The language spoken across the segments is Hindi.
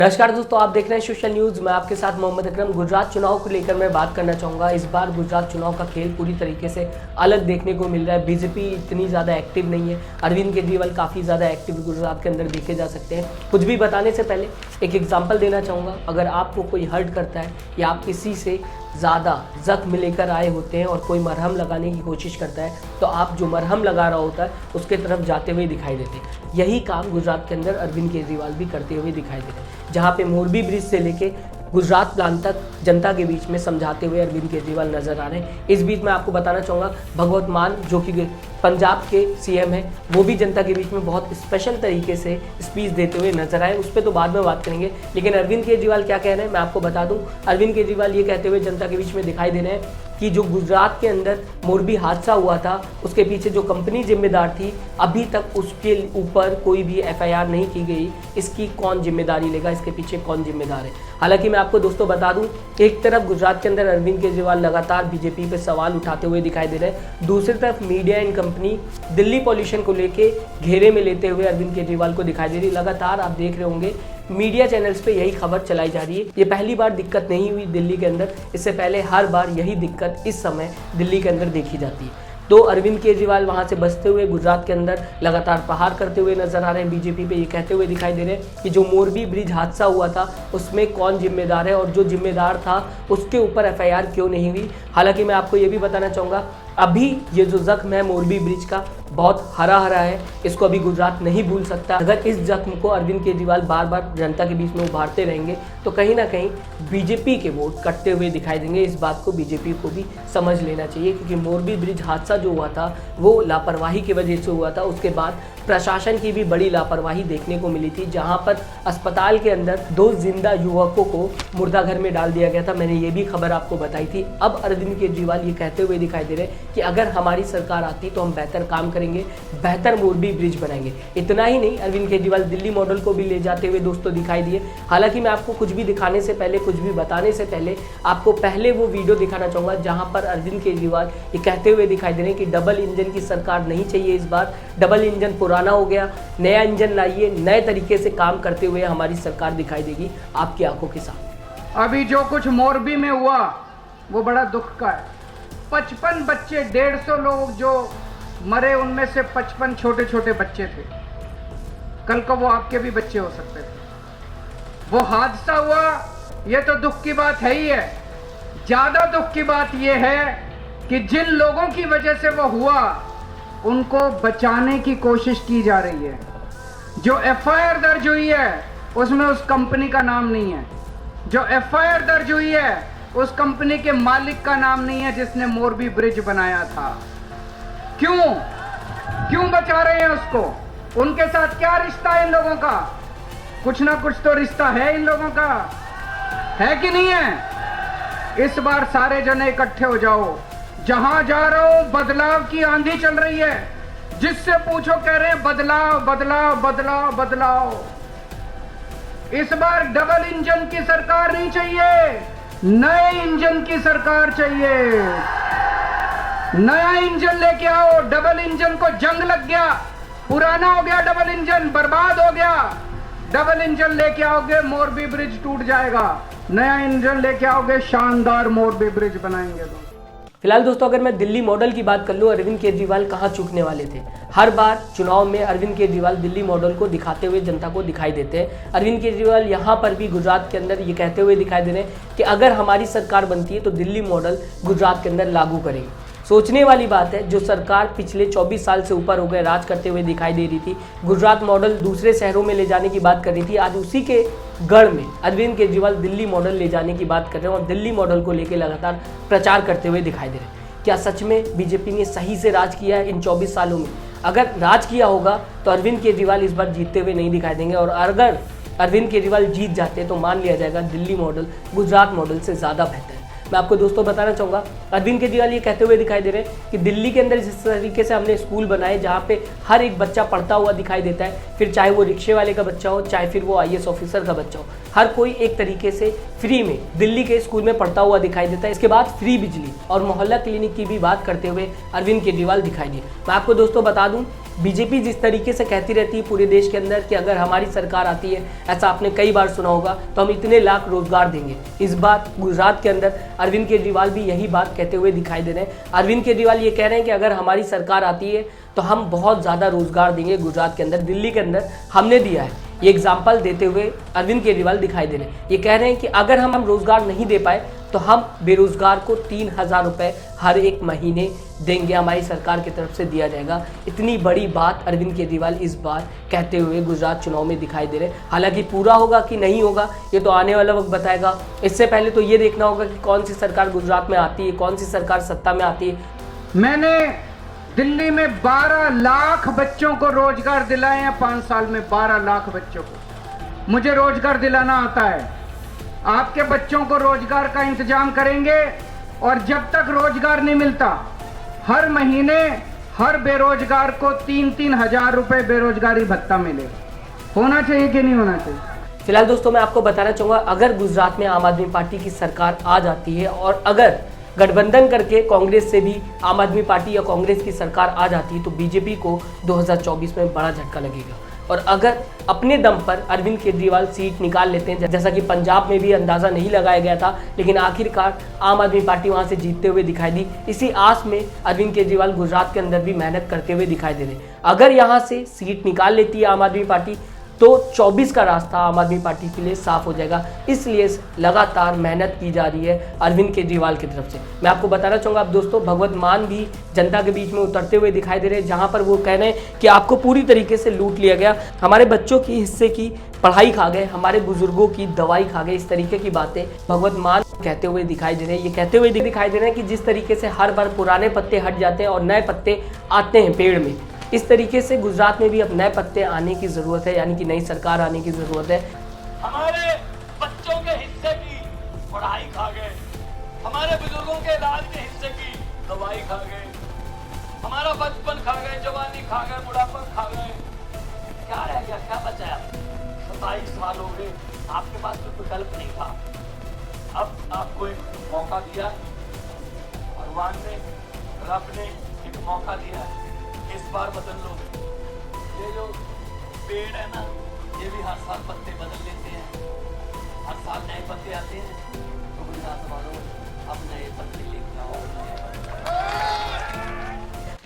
नमस्कार दोस्तों, आप देख रहे हैं सोशल न्यूज। मैं आपके साथ मोहम्मद अकरम। गुजरात चुनाव को लेकर मैं बात करना चाहूँगा। इस बार गुजरात चुनाव का खेल पूरी तरीके से अलग देखने को मिल रहा है। बीजेपी इतनी ज़्यादा एक्टिव नहीं है। अरविंद केजरीवाल काफ़ी ज़्यादा एक्टिव गुजरात के अंदर देखे जा सकते हैं। कुछ भी बताने से पहले एक एग्जाम्पल देना चाहूँगा। अगर आपको कोई हर्ट करता है या आप किसी से ज़्यादा जख्म लेकर आए होते हैं और कोई मरहम लगाने की कोशिश करता है, तो आप जो मरहम लगा रहा होता है उसके तरफ जाते हुए दिखाई देते हैं। यही काम गुजरात के अंदर अरविंद केजरीवाल भी करते हुए दिखाई देते हैं। जहाँ पे मोरबी ब्रिज से लेके गुजरात प्लान तक जनता के बीच में समझाते हुए अरविंद केजरीवाल नजर आ रहे हैं। इस बीच मैं आपको बताना चाहूँगा, भगवंत मान जो कि पंजाब के सीएम हैं, वो भी जनता के बीच में बहुत स्पेशल तरीके से स्पीच देते हुए नजर आए। उस पर तो बाद में बात करेंगे, लेकिन अरविंद केजरीवाल क्या कह रहे हैं मैं आपको बता दूं। अरविंद केजरीवाल ये कहते हुए जनता के बीच में दिखाई दे रहे हैं कि जो गुजरात के अंदर मोरबी हादसा हुआ था, उसके पीछे जो कंपनी जिम्मेदार थी, अभी तक उसके ऊपर कोई भी एफआईआर नहीं की गई। इसकी कौन जिम्मेदारी लेगा, इसके पीछे कौन जिम्मेदार है। हालांकि मैं आपको दोस्तों बता दूं, एक तरफ गुजरात के अंदर अरविंद केजरीवाल लगातार बीजेपी पे सवाल उठाते हुए दिखाई दे रहे हैं, दूसरी तरफ media and company Delhi pollution को लेके घेरे में लेते हुए अरविंद केजरीवाल को दिखाई दे रही। लगातार आप देख रहे होंगे मीडिया चैनल्स पे यही खबर चलाई जा रही है। ये पहली बार दिक्कत नहीं हुई दिल्ली के अंदर, इससे पहले हर बार यही दिक्कत इस समय दिल्ली के अंदर देखी जाती है। तो अरविंद केजरीवाल वहां से बचते हुए गुजरात के अंदर लगातार प्रहार करते हुए नजर आ रहे हैं। बीजेपी पे ये कहते हुए दिखाई दे रहे हैं कि जो मोरबी ब्रिज हादसा हुआ था उसमें कौन जिम्मेदार है, और जो जिम्मेदार था उसके ऊपर एफआईआर क्यों नहीं हुई। हालांकि मैं आपको ये भी बताना चाहूँगा, अभी ये जो जख्म है मोरबी ब्रिज का बहुत हरा हरा है, इसको अभी गुजरात नहीं भूल सकता। अगर इस जख्म को अरविंद केजरीवाल बार बार जनता के बीच में उभारते रहेंगे तो कहीं ना कहीं बीजेपी के वोट कटते हुए दिखाई देंगे। इस बात को बीजेपी को भी समझ लेना चाहिए, क्योंकि मोरबी ब्रिज हादसा जो हुआ था वो लापरवाही की वजह से हुआ था। उसके बाद प्रशासन की भी बड़ी लापरवाही देखने को मिली थी, जहां पर अस्पताल के अंदर 2 जिंदा युवकों को मुर्दा घर में डाल दिया गया था। मैंने ये भी खबर आपको बताई थी। अब अरविंद केजरीवाल ये कहते हुए दिखाई दे रहे हैं कि अगर हमारी सरकार आती तो हम बेहतर काम करेंगे, बेहतर मोरबी ब्रिज बनाएंगे। इतना ही नहीं, अरविंद केजरीवाल दिल्ली मॉडल को भी ले जाते हुए दोस्तों दिखाई दिए। हालांकि मैं आपको कुछ भी दिखाने से पहले, कुछ भी बताने से पहले आपको पहले वो वीडियो दिखाना चाहूँगा जहाँ पर अरविंद केजरीवाल ये कहते हुए दिखाई दे रहे हैं कि डबल इंजन की सरकार नहीं चाहिए। इस बार डबल इंजन पुराना हो गया, नया इंजन लाइए, नए तरीके से काम करते हुए हमारी सरकार दिखाई देगी आपकी आंखों के साथ। अभी जो कुछ मोरबी में हुआ वो बड़ा दुख का है। 55 बच्चे, 150 लोग जो मरे, उनमें से 55 छोटे छोटे बच्चे थे। कल को वो आपके भी बच्चे हो सकते थे। वो हादसा हुआ, ये तो दुख की बात है ही है। ज्यादा दुख की बात ये है कि जिन लोगों की वजह से वो हुआ उनको बचाने की कोशिश की जा रही है। जो एफआईआर दर्ज हुई है उसमें उस कंपनी का नाम नहीं है। जो एफआईआर दर्ज हुई है उस कंपनी के मालिक का नाम नहीं है जिसने मोरबी ब्रिज बनाया था। क्यों बचा रहे हैं उसको? उनके साथ क्या रिश्ता है इन लोगों का? कुछ ना कुछ तो रिश्ता है इन लोगों का, है कि नहीं है? इस बार सारे जने इकट्ठे हो जाओ। जहां जा रहा हूं बदलाव की आंधी चल रही है। जिससे पूछो कह रहे हैं बदलाव बदलाव बदलाव बदलाव। इस बार डबल इंजन की सरकार नहीं चाहिए, नए इंजन की सरकार चाहिए। नया इंजन लेके आओ। डबल इंजन को जंग लग गया, पुराना हो गया डबल इंजन, बर्बाद हो गया। डबल इंजन लेके आओगे मोरबी ब्रिज टूट जाएगा। नया इंजन लेके आओगे, शानदार मोरबी ब्रिज बनाएंगे। फिलहाल दोस्तों, अगर मैं दिल्ली मॉडल की बात कर लूँ, अरविंद केजरीवाल कहाँ चूकने वाले थे। हर बार चुनाव में अरविंद केजरीवाल दिल्ली मॉडल को दिखाते हुए जनता को दिखाई देते हैं। अरविंद केजरीवाल यहाँ पर भी गुजरात के अंदर ये कहते हुए दिखाई दे रहे हैं कि अगर हमारी सरकार बनती है तो दिल्ली मॉडल गुजरात के अंदर लागू करेंगे। सोचने वाली बात है, जो सरकार पिछले 24 साल से ऊपर हो गए राज करते हुए दिखाई दे रही थी, गुजरात मॉडल दूसरे शहरों में ले जाने की बात कर रही थी, आज उसी के गढ़ में अरविंद केजरीवाल दिल्ली मॉडल ले जाने की बात कर रहे हैं और दिल्ली मॉडल को लेकर लगातार प्रचार करते हुए दिखाई दे रहे हैं। क्या सच में बीजेपी ने सही से राज किया है इन 24 सालों में? अगर राज किया होगा तो अरविंद केजरीवाल इस बार जीतते हुए नहीं दिखाई देंगे, और अगर अरविंद केजरीवाल जीत जाते तो मान लिया जाएगा दिल्ली मॉडल गुजरात मॉडल से ज़्यादा बेहतर है। मैं आपको दोस्तों बताना चाहूँगा, अरविंद केजरीवाल ये कहते हुए दिखाई दे रहे हैं कि दिल्ली के अंदर जिस तरीके से हमने स्कूल बनाए जहाँ पे हर एक बच्चा पढ़ता हुआ दिखाई देता है, फिर चाहे वो रिक्शे वाले का बच्चा हो, चाहे फिर वो आईएएस ऑफिसर का बच्चा हो, हर कोई एक तरीके से फ्री में दिल्ली के स्कूल में पढ़ता हुआ दिखाई देता है। इसके बाद फ्री बिजली और मोहल्ला क्लिनिक की भी बात करते हुए अरविंद केजरीवाल दिखाई दिए। मैं आपको दोस्तों बता दूं, बीजेपी जिस तरीके से कहती रहती है पूरे देश के अंदर कि अगर हमारी सरकार आती है, ऐसा आपने कई बार सुना होगा, तो हम इतने लाख रोजगार देंगे। इस बार गुजरात के अंदर अरविंद केजरीवाल भी यही बात कहते हुए दिखाई दे रहे हैं। अरविंद केजरीवाल ये कह रहे हैं कि अगर हमारी सरकार आती है तो हम बहुत ज़्यादा रोजगार देंगे गुजरात के अंदर, दिल्ली के अंदर हमने दिया है। ये एग्जाम्पल देते हुए अरविंद केजरीवाल दिखाई दे रहे हैं। ये कह रहे हैं कि अगर हम रोजगार नहीं दे पाए तो हम बेरोजगार को 3,000 रुपये हर एक महीने देंगे, हमारी सरकार की तरफ से दिया जाएगा। इतनी बड़ी बात अरविंद केजरीवाल इस बार कहते हुए गुजरात चुनाव में दिखाई दे रहे हैं। हालांकि पूरा होगा कि नहीं होगा ये तो आने वाला वक्त बताएगा। इससे पहले तो ये देखना होगा कि कौन सी सरकार गुजरात में आती है, कौन सी सरकार सत्ता में आती है। मैंने दिल्ली में 12 लाख बच्चों को रोजगार दिलाए हैं 5 साल में। 12 लाख बच्चों को मुझे रोजगार दिलाना आता है। आपके बच्चों को रोजगार का इंतजाम करेंगे और जब तक रोजगार नहीं मिलता हर महीने हर बेरोजगार को 3-3 हजार रुपए बेरोजगारी भत्ता मिलेगा। होना चाहिए कि नहीं होना चाहिए? फिलहाल दोस्तों मैं आपको बताना चाहूँगा, अगर गुजरात में आम आदमी पार्टी की सरकार आ जाती है और अगर गठबंधन करके कांग्रेस से भी आम आदमी पार्टी या कांग्रेस की सरकार आ जाती है तो बीजेपी को 2024 में बड़ा झटका लगेगा। और अगर अपने दम पर अरविंद केजरीवाल सीट निकाल लेते हैं, जैसा कि पंजाब में भी अंदाज़ा नहीं लगाया गया था, लेकिन आखिरकार आम आदमी पार्टी वहां से जीतते हुए दिखाई दी। इसी आस में अरविंद केजरीवाल गुजरात के अंदर भी मेहनत करते हुए दिखाई दे रहे हैं। अगर यहां से सीट निकाल लेती है आम आदमी पार्टी तो 24 का रास्ता आम आदमी पार्टी के लिए साफ हो जाएगा। इसलिए लगातार मेहनत की जा रही है अरविंद केजरीवाल की तरफ से। मैं आपको बताना चाहूँगा अब दोस्तों, भगवत मान भी जनता के बीच में उतरते हुए दिखाई दे रहे हैं, जहाँ पर वो कह रहे हैं कि आपको पूरी तरीके से लूट लिया गया, हमारे बच्चों की हिस्से की पढ़ाई खा गए, हमारे बुजुर्गों की दवाई खा गए। इस तरीके की बातें भगवत मान कहते हुए दिखाई दे रहे हैं। ये कहते हुए दिखाई दे रहे हैं कि जिस तरीके से हर बार पुराने पत्ते हट जाते हैं और नए पत्ते आते हैं पेड़ में, इस तरीके से गुजरात में भी अब नए पत्ते आने की जरूरत है, यानी कि नई सरकार आने की जरूरत है। हमारे बच्चों के हिस्से की पढ़ाई खा गए, हमारे बुजुर्गों के इलाज के हिस्से की दवाई खा गए, हमारा बचपन खा गए, जवानी खा गए, बुढ़ापा खा गए। क्या रह गया, क्या बचा? 27 साल हो गए, आपके पास कोई विकल्प नहीं था। अब आपको एक मौका दिया, भगवान ने, रब ने एक मौका दिया, इस बार बदल लो। ये जो पेड़ है ना, ये भी हर साल पत्ते बदल लेते हैं, हर साल नए पत्ते आते हैं। तो गुजरात वालों, अब नए पत्ते लेके आओ।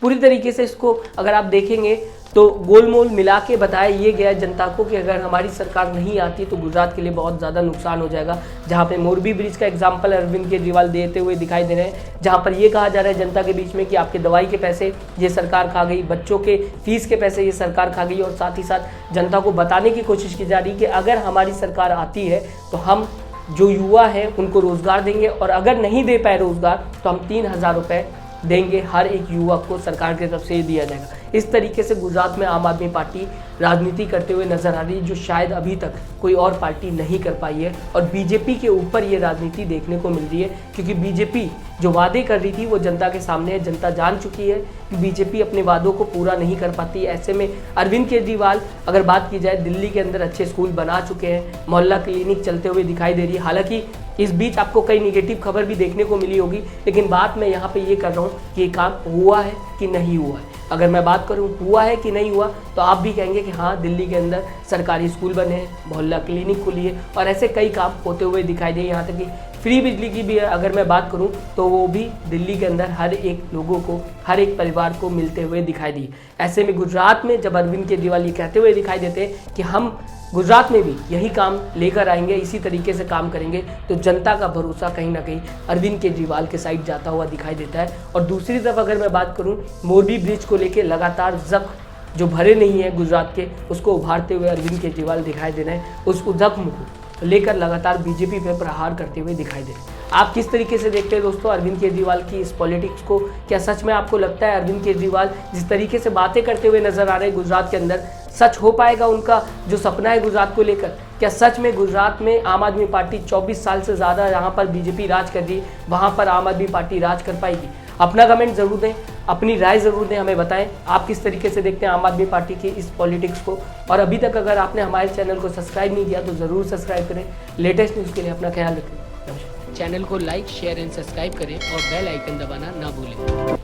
पूरी तरीके से इसको अगर आप देखेंगे तो गोलमोल मिला के बताया ये गया है जनता को कि अगर हमारी सरकार नहीं आती तो गुजरात के लिए बहुत ज़्यादा नुकसान हो जाएगा। जहाँ पे मोरबी ब्रिज का एग्जाम्पल अरविंद केजरीवाल देते हुए दिखाई दे रहे हैं, जहाँ पर ये कहा जा रहा है जनता के बीच में कि आपके दवाई के पैसे ये सरकार खा गई, बच्चों के फीस के पैसे ये सरकार खा गई, और साथ ही साथ जनता को बताने की कोशिश की जा रही है कि अगर हमारी सरकार आती है तो हम जो युवा है उनको रोज़गार देंगे, और अगर नहीं दे पाए रोज़गार तो हम 3,000 रुपये देंगे हर एक युवक को, सरकार की तरफ से दिया जाएगा। इस तरीके से गुजरात में आम आदमी पार्टी राजनीति करते हुए नजर आ रही है, जो शायद अभी तक कोई और पार्टी नहीं कर पाई है। और बीजेपी के ऊपर ये राजनीति देखने को मिल रही है, क्योंकि बीजेपी जो वादे कर रही थी वो जनता के सामने है। जनता जान चुकी है कि बीजेपी अपने वादों को पूरा नहीं कर पाती है। ऐसे में अरविंद केजरीवाल, अगर बात की जाए, दिल्ली के अंदर अच्छे स्कूल बना चुके हैं, मोहल्ला क्लिनिक चलते हुए दिखाई दे रही है। हालांकि इस बीच आपको कई निगेटिव खबर भी देखने को मिली होगी, लेकिन बात मैं यहाँ पे ये कर रहा हूँ कि ये काम हुआ है कि नहीं हुआ है। अगर मैं बात करूँ हुआ है कि नहीं हुआ, तो आप भी कहेंगे कि हाँ, दिल्ली के अंदर सरकारी स्कूल बने हैं, मोहल्ला क्लिनिक खुली है, और ऐसे कई काम होते हुए दिखाई दे। यहाँ तक कि फ्री बिजली की भी अगर मैं बात करूँ तो वो भी दिल्ली के अंदर हर एक लोगों को, हर एक परिवार को मिलते हुए दिखाई दी। ऐसे में गुजरात में जब अरविंद केजरीवाल ये कहते हुए दिखाई देते हैं कि हम गुजरात में भी यही काम लेकर आएंगे, इसी तरीके से काम करेंगे, तो जनता का भरोसा कहीं ना कहीं अरविंद केजरीवाल के साइड जाता हुआ दिखाई देता है। और दूसरी तरफ अगर मैं बात करूं, मोरबी ब्रिज को लेकर लगातार जख्म जो भरे नहीं है गुजरात के, उसको उभारते हुए अरविंद केजरीवाल दिखाई दे रहे हैं। उस जख्म को लेकर लगातार बीजेपी पे प्रहार करते हुए दिखाई दे रहे हैं। आप किस तरीके से देखते हैं दोस्तों अरविंद केजरीवाल की इस पॉलिटिक्स को? क्या सच में आपको लगता है अरविंद केजरीवाल जिस तरीके से बातें करते हुए नजर आ रहे हैं गुजरात के अंदर, सच हो पाएगा उनका जो सपना है गुजरात को लेकर? क्या सच में गुजरात में आम आदमी पार्टी 24 साल से ज़्यादा यहाँ पर बीजेपी राज कर रही है, वहाँ पर आम आदमी पार्टी राज कर पाएगी? अपना कमेंट ज़रूर दें, अपनी राय ज़रूर दें, हमें बताएं आप किस तरीके से देखते हैं आम आदमी पार्टी की इस पॉलिटिक्स को। और अभी तक अगर आपने हमारे चैनल को सब्सक्राइब नहीं किया तो ज़रूर सब्सक्राइब करें। लेटेस्ट न्यूज़ के लिए अपना ख्याल रखें। चैनल को लाइक, शेयर एंड सब्सक्राइब करें और बेल आइकन दबाना ना भूलें।